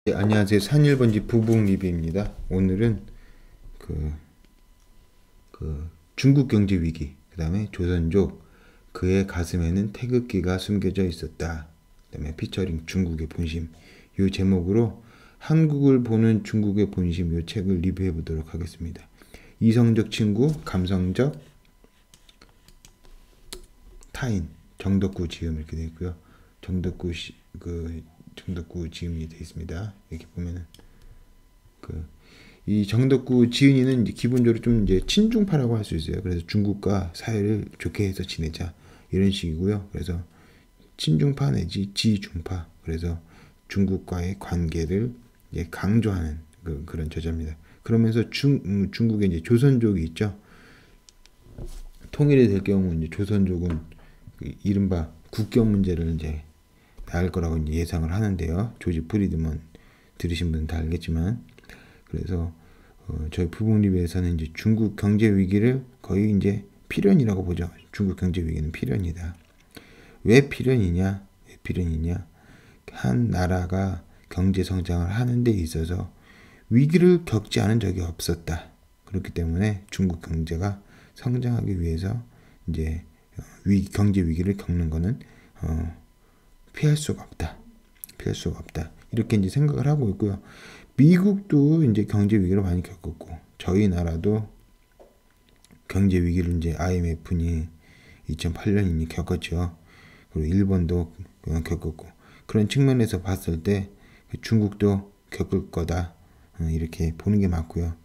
네, 안녕하세요. 산일번지 부북 리뷰입니다. 오늘은 그, 중국 경제 위기, 그 다음에 조선족, 그의 가슴에는 태극기가 숨겨져 있었다. 그 다음에 피처링 중국의 본심. 이 제목으로 한국을 보는 중국의 본심 이 책을 리뷰해 보도록 하겠습니다. 이성적 친구, 감성적 타인, 정덕구 지음 이렇게 되어 있고요. 정덕구 지음이 되어 있습니다. 이렇게 보면은 이 정덕구 지은이는 이제 기본적으로 좀 이제 친중파라고 할 수 있어요. 그래서 중국과 사이를 좋게 해서 지내자 이런 식이고요. 그래서 친중파 내지 지중파, 그래서 중국과의 관계를 이제 강조하는 그런 저자입니다. 그러면서 중국에 이제 조선족이 있죠. 통일이 될 경우 이제 조선족은 이른바 국경 문제를 이제 나을 거라고 이제 예상을 하는데요. 조지 프리드먼 들으신 분은 다 알겠지만, 그래서 저희 부북리뷰에서는 이제 중국 경제 위기를 거의 이제 필연이라고 보죠. 중국 경제 위기는 필연이다. 왜 필연이냐? 한 나라가 경제 성장을 하는 데 있어서 위기를 겪지 않은 적이 없었다. 그렇기 때문에 중국 경제가 성장하기 위해서 이제 경제 위기를 겪는 것은 피할 수가 없다. 이렇게 이제 생각을 하고 있고요. 미국도 이제 경제 위기를 많이 겪었고, 저희 나라도 경제 위기를 이제 IMF니 2008년이니 겪었죠. 그리고 일본도 겪었고, 그런 측면에서 봤을 때 중국도 겪을 거다. 이렇게 보는 게 맞고요.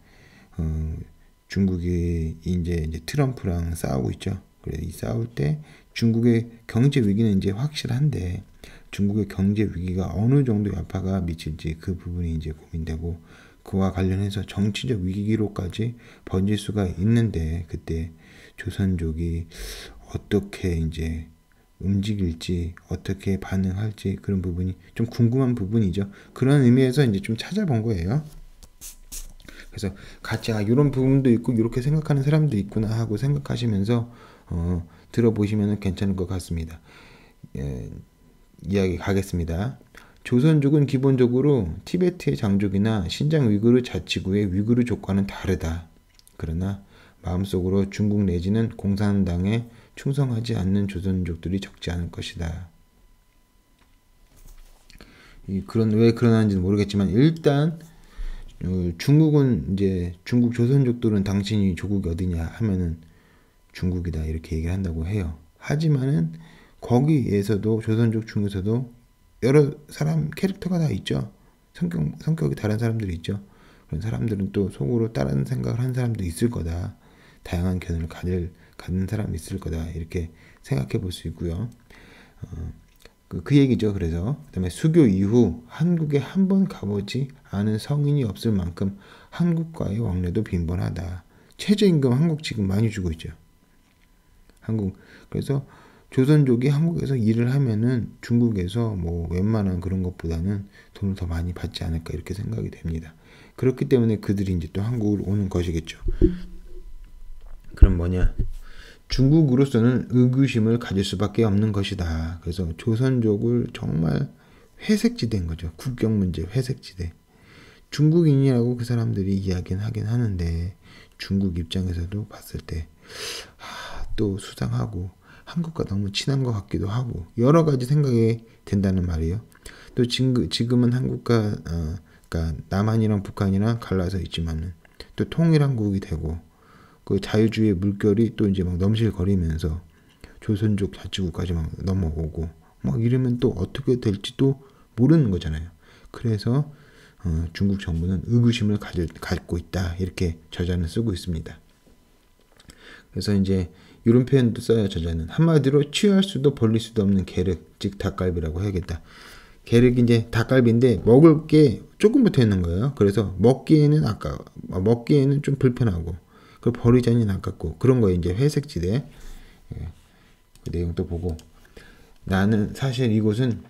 중국이 이제 트럼프랑 싸우고 있죠. 그래 이 싸울 때 중국의 경제 위기는 이제 확실한데, 중국의 경제 위기가 어느 정도 여파가 미칠지 그 부분이 이제 고민되고, 그와 관련해서 정치적 위기로까지 번질 수가 있는데, 그때 조선족이 어떻게 이제 움직일지, 어떻게 반응할지, 그런 부분이 좀 궁금한 부분이죠. 그런 의미에서 이제 좀 찾아본 거예요. 그래서 같이 이런 부분도 있고 이렇게 생각하는 사람도 있구나 하고 생각하시면서 들어보시면 괜찮을 것 같습니다. 이야기 가겠습니다. 조선족은 기본적으로 티베트의 장족이나 신장 위구르 자치구의 위구르 족과는 다르다. 그러나 마음속으로 중국 내지는 공산당에 충성하지 않는 조선족들이 적지 않을 것이다. 왜 그러는지는 모르겠지만, 일단 중국은 이제 중국 조선족들은 당신이 조국이 어디냐 하면은 중국이다 이렇게 얘기를 한다고 해요. 하지만은 거기에서도 조선족 중에서도 여러 사람 캐릭터가 다 있죠. 성격이 다른 사람들이 있죠. 그런 사람들은 또 속으로 다른 생각을 하는 사람도 있을 거다. 다양한 견해를 갖는 사람이 있을 거다. 이렇게 생각해 볼 수 있고요. 그 얘기죠. 그래서 그다음에 수교 이후 한국에 한 번 가보지 않은 성인이 없을 만큼 한국과의 왕래도 빈번하다. 최저임금 한국 지금 많이 주고 있죠. 그래서 조선족이 한국에서 일을 하면은 중국에서 뭐 웬만한 그런 것보다는 돈을 더 많이 받지 않을까 이렇게 생각이 됩니다. 그렇기 때문에 그들이 이제 또 한국으로 오는 것이겠죠. 그럼 뭐냐? 중국으로서는 의구심을 가질 수밖에 없는 것이다. 그래서 조선족을 정말 회색지대인 거죠. 국경 문제 회색지대. 중국인이라고 그 사람들이 이야기는 하긴 하는데, 중국 입장에서도 봤을 때 또 수상하고 한국과 너무 친한 것 같기도 하고 여러 가지 생각이 된다는 말이에요. 또 지금은 한국과 그러니까 남한이랑 북한이랑 갈라서 있지만은 또 통일한국이 되고, 그 자유주의의 물결이 또 이제 막 넘실거리면서 조선족 자치구까지 막 넘어오고 막 이러면 또 어떻게 될지도 모르는 거잖아요. 그래서 중국 정부는 의구심을 갖고 있다 이렇게 저자는 쓰고 있습니다. 그래서 이제 이런 표현도 써요. 저자는 한마디로 취할 수도 벌릴 수도 없는 계륵, 즉 닭갈비라고 해야겠다. 계륵이 이제 닭갈비인데 먹을 게 조금 붙어 있는 거예요. 그래서 먹기에는 좀 불편하고, 그걸 버리자니 아깝고 그런 거에 이제 회색지대. 그 내용도 보고, 나는 사실 이곳은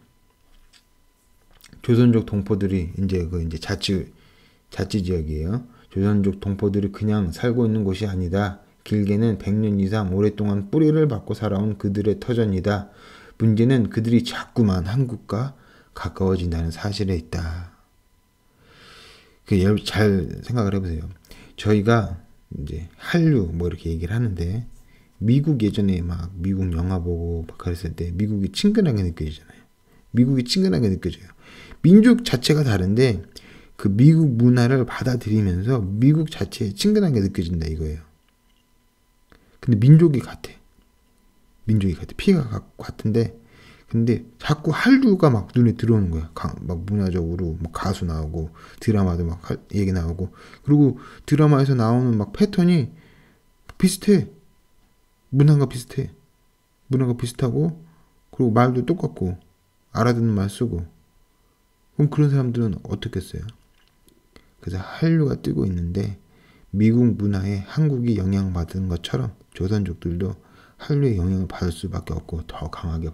조선족 동포들이 이제 자치 지역이에요. 조선족 동포들이 그냥 살고 있는 곳이 아니다. 길게는 100년 이상 오랫동안 뿌리를 받고 살아온 그들의 터전이다. 문제는 그들이 자꾸만 한국과 가까워진다는 사실에 있다. 잘 생각을 해보세요. 저희가 이제 한류 뭐 이렇게 얘기를 하는데 미국 예전에 막 미국 영화 보고 막 그랬을 때 미국이 친근하게 느껴지잖아요. 미국이 친근하게 느껴져요. 민족 자체가 다른데 그 미국 문화를 받아들이면서 미국 자체에 친근하게 느껴진다 이거예요. 근데 민족이 같아. 피가 같은데 근데 자꾸 한류가 막 눈에 들어오는 거야. 막 문화적으로 막 가수 나오고 드라마도 막 얘기 나오고 그리고 드라마에서 나오는 막 패턴이 비슷해. 문화가 비슷하고 그리고 말도 똑같고 알아듣는 말 쓰고 그럼 그런 사람들은 어떻겠어요? 그래서 한류가 뜨고 있는데 미국 문화에 한국이 영향받은 것처럼 조선족들도 한류의 영향을 받을 수밖에 없고 더 강하게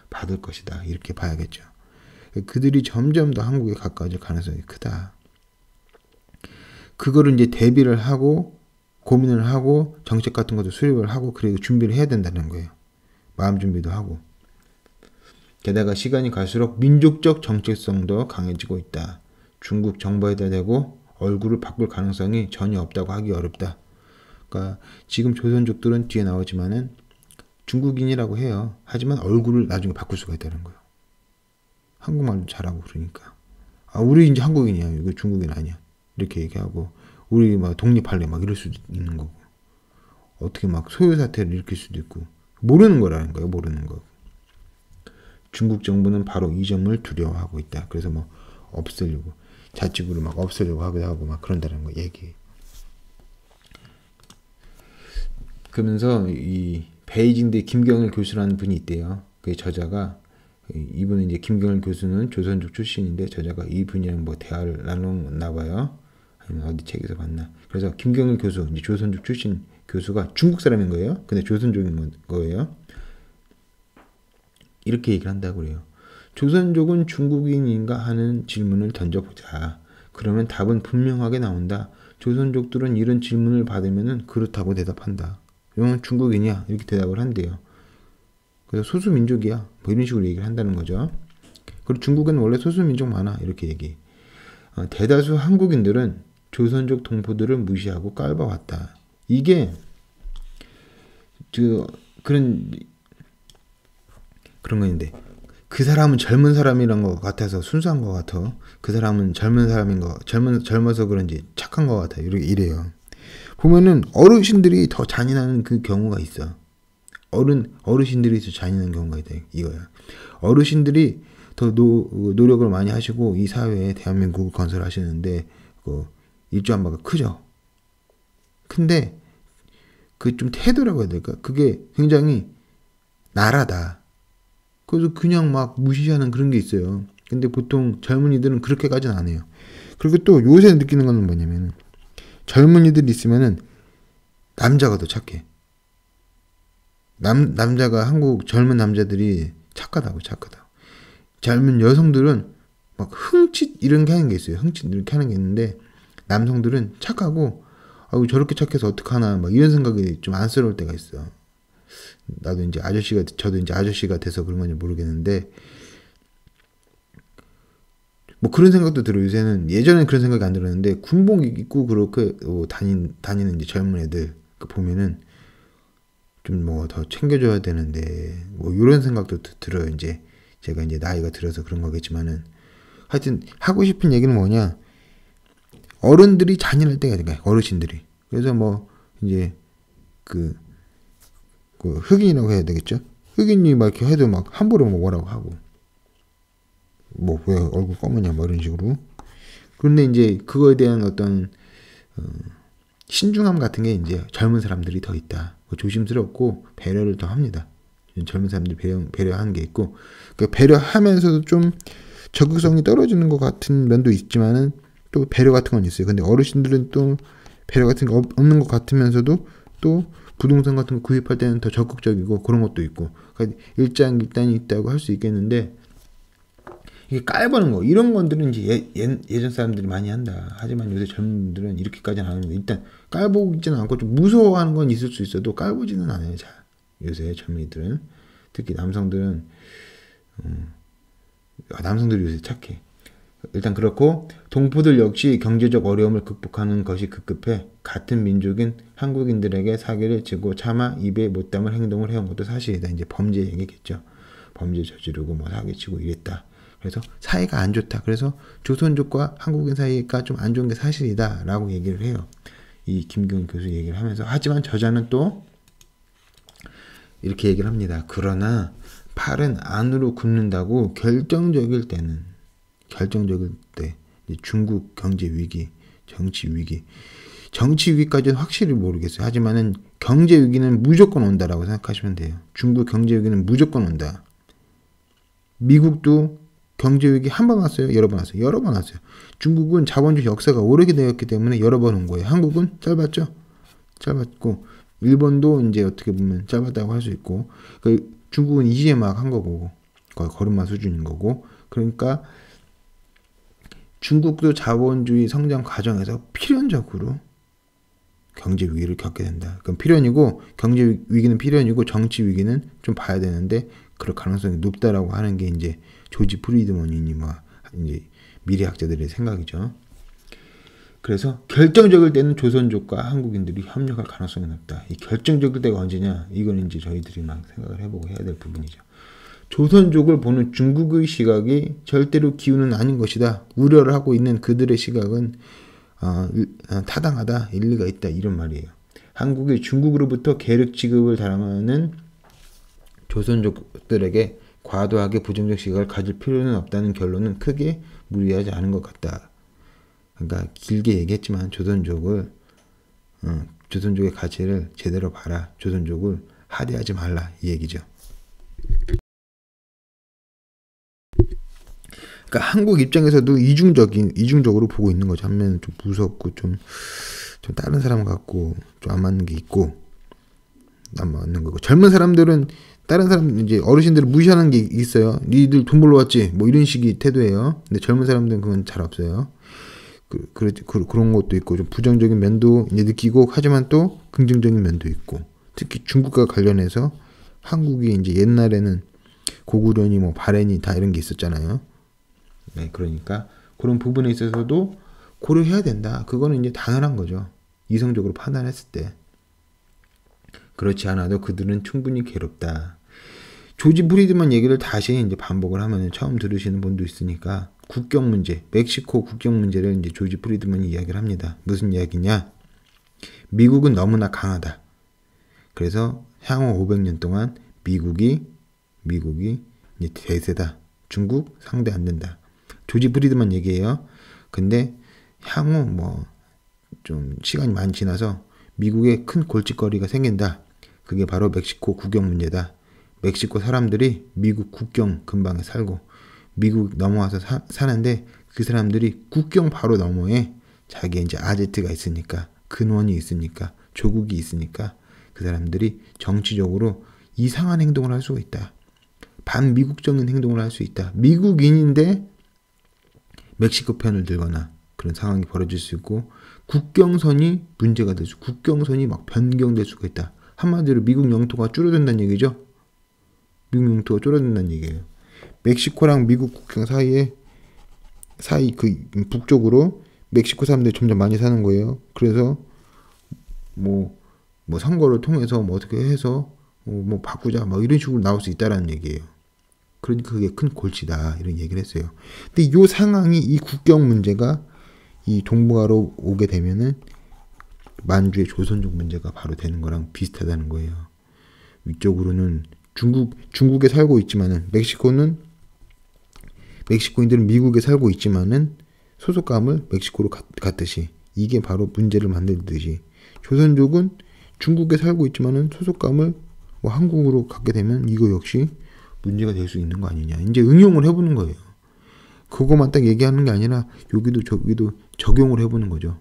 받을 것이다. 이렇게 봐야겠죠. 그들이 점점 더 한국에 가까워질 가능성이 크다. 그거를 이제 대비를 하고 고민을 하고 정책 같은 것도 수립을 하고 그리고 준비를 해야 된다는 거예요. 마음 준비도 하고. 게다가 시간이 갈수록 민족적 정체성도 강해지고 있다. 중국 정부에다 대고 얼굴을 바꿀 가능성이 전혀 없다고 하기 어렵다. 그러니까 지금 조선족들은 뒤에 나오지만은 중국인이라고 해요. 하지만 얼굴을 나중에 바꿀 수가 있다는 거예요. 한국말도 잘하고 그러니까. 아, 우리 이제 한국인이야. 이거 중국인 아니야. 이렇게 얘기하고 우리 막 독립할래 막 이럴 수도 있는 거고. 어떻게 막 소요 사태를 일으킬 수도 있고. 모르는 거라는 거예요. 모르는 거. 중국 정부는 바로 이 점을 두려워하고 있다. 그래서 뭐 없애려고 자치구를 막 없애려고 하기도 하고 막 그런다는 거 얘기. 그러면서 이 베이징대 김경일 교수라는 분이 있대요. 그 저자가 이분은 이제 김경일 교수는 조선족 출신인데 저자가 이분이랑 뭐 대화를 나눴나 봐요. 아니면 어디 책에서 봤나. 그래서 김경일 교수 이제 조선족 출신 교수가 중국 사람인 거예요. 근데 조선족인 거예요. 이렇게 얘기를 한다고 그래요. 조선족은 중국인인가 하는 질문을 던져보자. 그러면 답은 분명하게 나온다. 조선족들은 이런 질문을 받으면 그렇다고 대답한다. 이건 중국인이야. 이렇게 대답을 한대요. 그래서 소수민족이야. 뭐 이런 식으로 얘기를 한다는 거죠. 그리고 중국에는 원래 소수민족 많아. 이렇게 얘기. 대다수 한국인들은 조선족 동포들을 무시하고 깔봐왔다. 이게 그런 건데 그 사람은 젊은 사람이란 것 같아서 순수한 것 같아. 그 사람은 젊은 사람인 거 젊어서 그런지 착한 것 같아. 이래요. 보면은 어르신들이 더 잔인한 그 경우가 있어. 어르신들이 더 잔인한 경우가 있다 이거야. 어르신들이 더 노력을 많이 하시고 이 사회에 대한민국을 건설하시는데 그 일조한 바가 크죠. 근데 그 좀 태도라고 해야 될까? 그게 굉장히 나라다. 그래서 그냥 막 무시하는 그런 게 있어요. 근데 보통 젊은이들은 그렇게까지는 안 해요. 그리고 또 요새 느끼는 건 뭐냐면은 젊은이들 있으면은 남자가 더 착해. 남자가 한국 젊은 남자들이 착하다고. 젊은 여성들은 막 흥칫 이런 게 하는 게 있어요. 흥칫 이렇게 하는 게 있는데 남성들은 착하고 저렇게 착해서 어떡하나 막 이런 생각이 좀 안쓰러울 때가 있어. 나도 이제 저도 이제 아저씨가 돼서 그런 건지 모르겠는데 뭐 그런 생각도 들어요. 요새는 예전엔 그런 생각이 안 들었는데 군복 입고 그렇게 다니는 이제 젊은 애들 보면은 좀 뭐 더 챙겨줘야 되는데 뭐 이런 생각도 들어요. 이제 제가 이제 나이가 들어서 그런 거겠지만은 하여튼 하고 싶은 얘기는 뭐냐, 어른들이 잔인할 때가 있는 거야. 어르신들이. 그래서 뭐 이제 그 흑인이라고 해야 되겠죠. 흑인이 막 이렇게 해도 막 함부로 뭐라고 하고 뭐 왜 얼굴 검으냐 뭐 이런 식으로. 그런데 이제 그거에 대한 어떤 신중함 같은 게 이제 젊은 사람들이 더 있다. 조심스럽고 배려를 더 합니다. 젊은 사람들이 배려하는 게 있고, 그 배려하면서도 좀 적극성이 떨어지는 것 같은 면도 있지만은 또 배려 같은 건 있어요. 근데 어르신들은 또 배려 같은 거 없는 것 같으면서도 또 부동산 같은 거 구입할 때는 더 적극적이고 그런 것도 있고, 그러니까 일장일단이 있다고 할 수 있겠는데, 이게 깔보는 거 이런 것들은 이제 예전 사람들이 많이 한다. 하지만 요새 젊은 분들은 이렇게까지는 안 합니다. 일단 깔보지는 않고 좀 무서워하는 건 있을 수 있어도 깔보지는 않아요. 잘 요새 젊은이들은, 특히 남성들은 남성들이 요새 착해. 일단 그렇고 동포들 역시 경제적 어려움을 극복하는 것이 급급해 같은 민족인 한국인들에게 사기를 치고 차마 입에 못 담을 행동을 해온 것도 사실이다. 이제 범죄 얘기겠죠. 범죄 저지르고 뭐 사기치고 이랬다. 그래서 사이가 안 좋다. 그래서 조선족과 한국인 사이가 좀 안 좋은 게 사실이다 라고 얘기를 해요. 이 김기훈 교수 얘기를 하면서. 하지만 저자는 또 이렇게 얘기를 합니다. 그러나 팔은 안으로 굽는다고 결정적일 때 중국 경제 위기, 정치 위기까지는 확실히 모르겠어요. 하지만은 경제 위기는 무조건 온다라고 생각하시면 돼요. 중국 경제 위기는 무조건 온다. 미국도 경제 위기 한 번 왔어요? 여러 번 왔어요? 여러 번 왔어요. 중국은 자본주의 역사가 오래게 되었기 때문에 여러 번 온 거예요. 한국은 짧았죠? 짧았고 일본도 이제 어떻게 보면 짧았다고 할 수 있고 중국은 이제 막 한 거고 거의 걸음마 수준인 거고 그러니까 중국도 자본주의 성장 과정에서 필연적으로 경제 위기를 겪게 된다. 그럼 필연이고 경제 위기는 필연이고 정치 위기는 좀 봐야 되는데 그럴 가능성이 높다라고 하는 게 이제 조지 프리드먼이니 뭐 이제 미래학자들의 생각이죠. 그래서 결정적일 때는 조선족과 한국인들이 협력할 가능성이 높다. 이 결정적일 때가 언제냐? 이건 이제 저희들이 막 생각을 해보고 해야 될 부분이죠. 조선족을 보는 중국의 시각이 절대로 기우는 아닌 것이다. 우려를 하고 있는 그들의 시각은 타당하다. 일리가 있다. 이런 말이에요. 한국이 중국으로부터 계륵 지급을 당하는 조선족들에게 과도하게 부정적 시각을 가질 필요는 없다는 결론은 크게 무리하지 않은 것 같다. 그러니까 길게 얘기했지만 조선족의 가치를 제대로 봐라. 조선족을 하대하지 말라. 이 얘기죠. 그러니까 한국 입장에서도 이중적으로 보고 있는 거죠. 한면은 좀 무섭고 좀 다른 사람 같고 좀 안 맞는 게 있고 안 맞는 거고 젊은 사람들은 다른 사람 이제 어르신들을 무시하는 게 있어요. 니들 돈 벌러 왔지? 뭐 이런 식의 태도예요. 근데 젊은 사람들은 그건 잘 없어요. 그런 것도 있고 좀 부정적인 면도 이제 느끼고 하지만 또 긍정적인 면도 있고 특히 중국과 관련해서 한국이 이제 옛날에는 고구려니 뭐 발해니 다 이런 게 있었잖아요. 네, 그러니까 그런 부분에 있어서도 고려해야 된다. 그거는 이제 당연한 거죠. 이성적으로 판단했을 때. 그렇지 않아도 그들은 충분히 괴롭다. 조지 프리드먼 얘기를 다시 이제 반복을 하면 처음 들으시는 분도 있으니까 국경 문제, 멕시코 국경 문제를 이제 조지 프리드먼이 이야기를 합니다. 무슨 이야기냐? 미국은 너무나 강하다. 그래서 향후 500년 동안 미국이 이제 대세다. 중국 상대 안 된다. 조지 프리드먼 얘기예요. 근데 향후 뭐 좀 시간이 많이 지나서 미국에 큰 골칫거리가 생긴다. 그게 바로 멕시코 국경 문제다. 멕시코 사람들이 미국 국경 근방에 살고 미국 넘어와서 사는데 그 사람들이 국경 바로 너머에 자기 이제 아제트가 있으니까 근원이 있으니까 조국이 있으니까 그 사람들이 정치적으로 이상한 행동을 할 수가 있다. 반미국적인 행동을 할 수 있다. 미국인인데 멕시코 편을 들거나 그런 상황이 벌어질 수 있고 국경선이 문제가 될 수, 국경선이 막 변경될 수가 있다. 한마디로 미국 영토가 줄어든다는 얘기죠. 미국 영토가 줄어든다는 얘기예요. 멕시코랑 미국 국경 사이 그 북쪽으로 멕시코 사람들이 점점 많이 사는 거예요. 그래서 뭐 선거를 통해서 뭐 어떻게 해서 뭐 바꾸자 뭐 이런 식으로 나올 수 있다라는 얘기예요. 그러니까 그게 큰 골치다 이런 얘기를 했어요. 근데 이 상황이 이 국경 문제가 이 동북아로 오게 되면은 만주의 조선족 문제가 바로 되는 거랑 비슷하다는 거예요. 위쪽으로는 중국에 살고 있지만은 멕시코인들은 미국에 살고 있지만은 소속감을 멕시코로 갔듯이 이게 바로 문제를 만들듯이 조선족은 중국에 살고 있지만은 소속감을 뭐 한국으로 갖게 되면 이거 역시 문제가 될 수 있는 거 아니냐. 이제 응용을 해보는 거예요. 그거만 딱 얘기하는 게 아니라 여기도 저기도 적용을 해보는 거죠.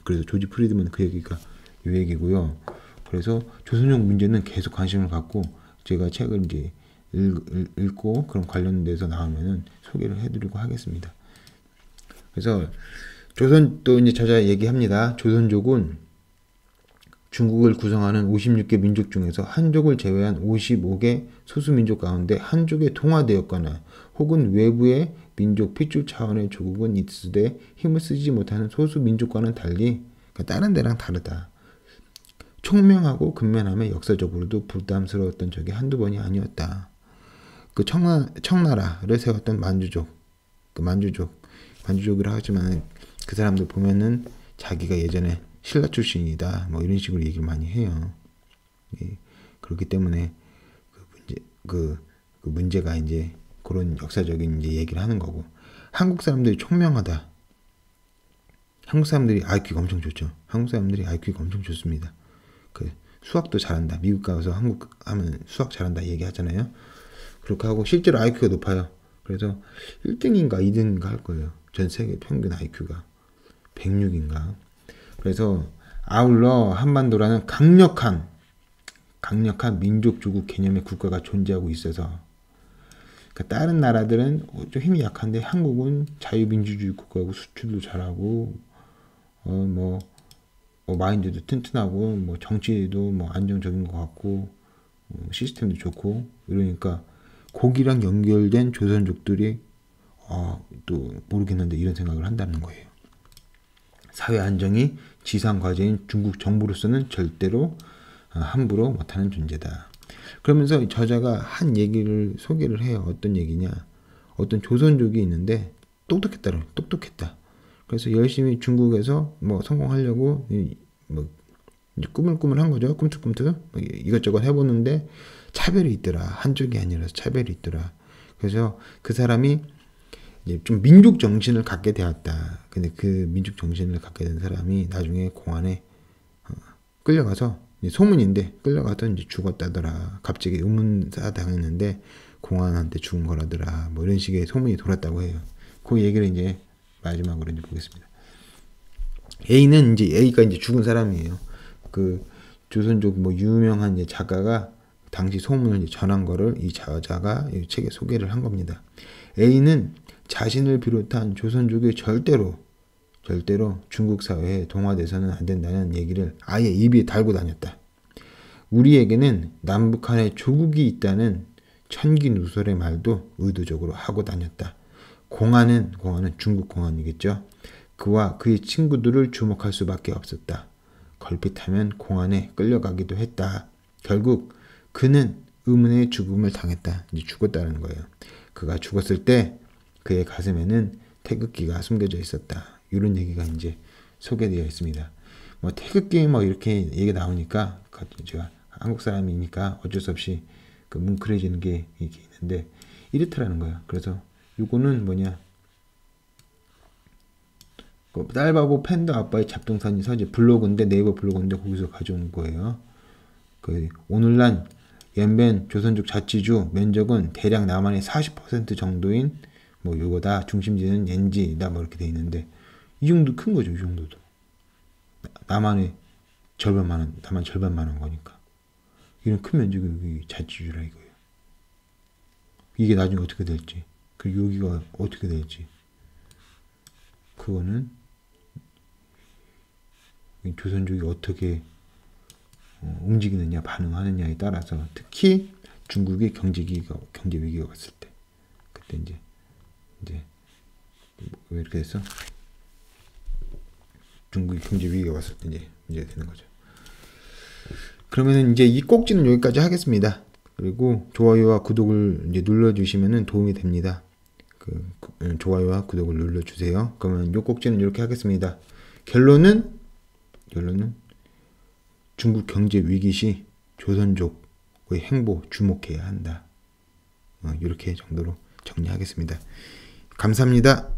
그래서 조지 프리드먼 그 얘기가 이 얘기고요. 그래서 조선족 문제는 계속 관심을 갖고 제가 책을 이제 읽고 그런 관련돼서 나오면은 소개를 해드리고 하겠습니다. 그래서 또 이제 저자 얘기합니다. 조선족은 중국을 구성하는 56개 민족 중에서 한족을 제외한 55개 소수민족 가운데 한족에 통화되었거나 혹은 외부의 민족 핏줄 차원의 조국은 있으되 힘을 쓰지 못하는 소수 민족과는 달리 그러니까 다른 데랑 다르다. 총명하고 근면함에 역사적으로도 부담스러웠던 적이 한두 번이 아니었다. 그 청나라를 세웠던 만주족, 만주족이라 하지만 그 사람들 보면은 자기가 예전에 신라 출신이다, 뭐 이런 식으로 얘기를 많이 해요. 예, 그렇기 때문에 그 문제가 이제 그런 역사적인 이제 얘기를 하는 거고, 한국 사람들이 총명하다. 한국 사람들이 IQ가 엄청 좋죠. 한국 사람들이 IQ가 엄청 좋습니다. 그 수학도 잘한다. 미국 가서 한국 하면 수학 잘한다 얘기하잖아요. 그렇게 하고 실제로 IQ가 높아요. 그래서 1등인가 2등인가 할 거예요. 전 세계 평균 IQ가 106인가. 그래서 아울러 한반도라는 강력한 민족 조국 개념의 국가가 존재하고 있어서, 그러니까 다른 나라들은 좀 힘이 약한데 한국은 자유민주주의 국가고 수출도 잘하고 마인드도 튼튼하고 뭐 정치도 뭐 안정적인 것 같고 시스템도 좋고 이러니까 거기랑 연결된 조선족들이 또 모르겠는데 이런 생각을 한다는 거예요. 사회 안정이 지상 과제인 중국 정부로서는 절대로 함부로 못하는 존재다. 그러면서 저자가 한 얘기를 소개를 해요. 어떤 얘기냐? 어떤 조선족이 있는데 똑똑했다. 그래서 열심히 중국에서 뭐 성공하려고 뭐 꾸물꾸물한 거죠. 꿈틀꿈틀 이것저것 해보는데 차별이 있더라. 한쪽이 아니라서 차별이 있더라. 그래서 그 사람이 이제 좀 민족 정신을 갖게 되었다. 근데 그 민족 정신을 갖게 된 사람이 나중에 공안에 끌려가서, 소문인데 끌려가서 이제 죽었다더라. 갑자기 의문사 당했는데 공안한테 죽은 거라더라. 뭐 이런 식의 소문이 돌았다고 해요. 그 얘기를 이제 마지막으로 이제 보겠습니다. A가 이제 죽은 사람이에요. 그 조선족 뭐 유명한 이제 작가가 당시 소문을 이제 전한 거를 이 저자가 이 책에 소개를 한 겁니다. A는 자신을 비롯한 조선족이 절대로 중국 사회에 동화돼서는 안 된다는 얘기를 아예 입에 달고 다녔다. 우리에게는 남북한에 조국이 있다는 천기누설의 말도 의도적으로 하고 다녔다. 공안은 중국 공안이겠죠. 그와 그의 친구들을 주목할 수밖에 없었다. 걸핏하면 공안에 끌려가기도 했다. 결국 그는 의문의 죽음을 당했다. 이제 죽었다는 거예요. 그가 죽었을 때 그의 가슴에는 태극기가 숨겨져 있었다. 이런 얘기가 이제 소개되어 있습니다. 뭐 태극기 뭐 이렇게 얘기가 나오니까 제가 한국 사람이니까 어쩔 수 없이 그 뭉클해지는 게 이게 있는데 이렇더라는 거예요. 그래서 요거는 뭐냐, 그 딸바보 팬더 아빠의 잡동사니 서재 블로그인데, 네이버 블로그인데 거기서 가져온 거예요. 그 오늘날 연변 조선족 자치주 면적은 대략 남한의 40% 정도인 뭐 요거다. 중심지는 옌지다 뭐 이렇게 돼 있는데 이 정도 큰 거죠. 이 정도도 남한의 남한 절반만한 거니까 이런 큰 면적이 여기 자치주라 이거예요. 이게 나중에 어떻게 될지, 그리고 여기가 어떻게 될지, 그거는 조선족이 어떻게 움직이느냐 반응하느냐에 따라서, 특히 중국의 경제 위기가 왔을 때, 그때 이제 왜 이렇게 됐어? 중국의 경제 위기가 왔을 때 이제 문제가 되는 거죠. 그러면은 이제 이 꼭지는 여기까지 하겠습니다. 그리고 좋아요와 구독을 이제 눌러주시면은 도움이 됩니다. 좋아요와 구독을 눌러주세요. 그러면 이 꼭지는 이렇게 하겠습니다. 결론은 중국 경제 위기 시 조선족의 행보 주목해야 한다. 이렇게 정도로 정리하겠습니다. 감사합니다.